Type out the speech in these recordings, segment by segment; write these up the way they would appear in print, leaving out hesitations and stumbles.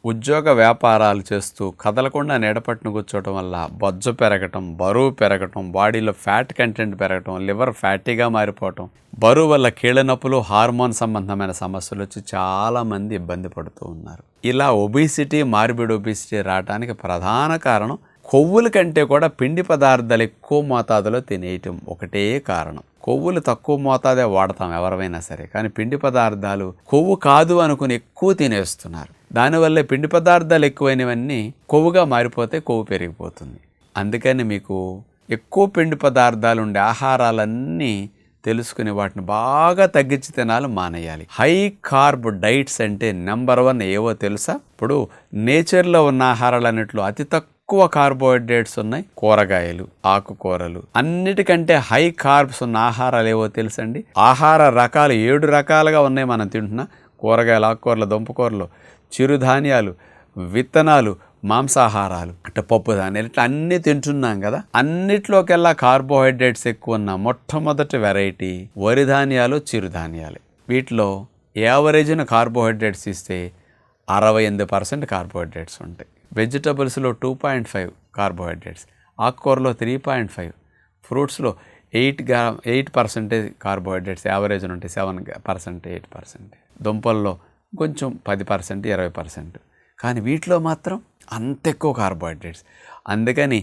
ఉద్యోగ వ్యాపారాలు చేస్తూ కదలకుండా నీడపట్టున కూర్చోవటం వల్ల బొజ్జ పెరగటం, బరువు పెరగటం, బాడీలో ఫ్యాట్ కంటెంట్ పెరగటం, లివర్ ఫ్యాటీగా మారిపోవటం, బరువు వల్ల కీళ్ళ నొప్పులు, హార్మోన్ సంబంధమైన సమస్యలు వచ్చి చాలామంది ఇబ్బంది పడుతూ ఉన్నారు. ఇలా ఒబిసిటీ, మార్బిడ్ ఒబిసిటీ రావడానికి ప్రధాన కారణం కొవ్వుల కంటే కూడా పిండి పదార్థాలు ఎక్కువ మోతాదులో తినేయటం ఒకటే కారణం. కొవ్వులు తక్కువ మోతాదే వాడతాం ఎవరైనా సరే, కానీ పిండి పదార్థాలు కొవ్వు కాదు అనుకుని ఎక్కువ తినేస్తున్నారు. దానివల్లే పిండి పదార్థాలు ఎక్కువైనవన్నీ కొవ్వుగా మారిపోతే కొవ్వు పెరిగిపోతుంది. అందుకని మీకు ఎక్కువ పిండి పదార్థాలు ఉండే ఆహారాలన్నీ తెలుసుకుని వాటిని బాగా తగ్గించి తినాలి, మానేయాలి. హై కార్బ్ డైట్స్ అంటే నెంబర్ 1 ఏవో తెలుసా? ఇప్పుడు నేచర్లో ఉన్న ఆహారాలన్నింటిలో అతి తక్కువ కార్బోహైడ్రేట్స్ ఉన్నాయి కూరగాయలు, ఆకుకూరలు. అన్నిటికంటే హై కార్బ్స్ ఉన్న ఆహారాలు ఏవో తెలుసండి? ఆహార రకాలు 7 రకాలుగా ఉన్నాయి మనం తింటున్నా. కూరగాయలు, ఆకుకూరలు, దుంపకూరలు, చిరుధాన్యాలు, విత్తనాలు, మాంసాహారాలు, అంటే పప్పు ధాన్యాలు, ఇట్లా అన్నీ తింటున్నాం కదా. అన్నిట్లోకెల్లా కార్బోహైడ్రేట్స్ ఎక్కువ ఉన్న మొట్టమొదటి వెరైటీ వరి ధాన్యాలు, చిరుధాన్యాలు. వీటిలో యావరేజ్న కార్బోహైడ్రేట్స్ ఇస్తే 68% కార్బోహైడ్రేట్స్ ఉంటాయి. వెజిటబుల్స్లో 2.5 కార్బోహైడ్రేట్స్, ఆకుకూరలో 3.5, ఫ్రూట్స్లో 8% కార్బోహైడ్రేట్స్ యావరేజ్ ఉంటాయి. 7%, 8%. దుంపల్లో కొంచెం 10%, 20%. కానీ వీటిలో మాత్రం అంత ఎక్కువ కార్బోహైడ్రేట్స్. అందుకని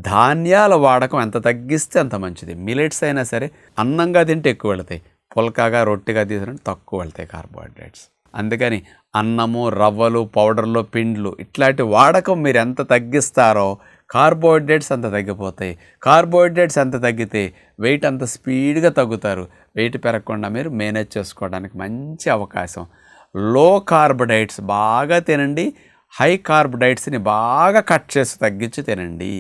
ధాన్యాల వాడకం ఎంత తగ్గిస్తే అంత మంచిది. మిలెట్స్ అయినా సరే అన్నంగా తింటే ఎక్కువ వెళతాయి, పుల్కాగా రొట్టెగా తీసుకుంటే తక్కువ వెళ్తాయి కార్బోహైడ్రేట్స్. అందుకని అన్నము, రవ్వలు, పౌడర్లు, పిండ్లు ఇట్లాంటి వాడకం మీరు ఎంత తగ్గిస్తారో కార్బోహైడ్రేట్స్ అంత తగ్గిపోతాయి. కార్బోహైడ్రేట్స్ ఎంత తగ్గితే వెయిట్ అంత స్పీడ్గా తగ్గుతారు. వెయిట్ పెరగకుండా మీరు మేనేజ్ చేసుకోవడానికి మంచి అవకాశం. లో కార్బ్ డైట్స్ బాగా తినండి, హై కార్బ్ డైట్స్ని బాగా కట్ చేసి తగ్గించి తినండి.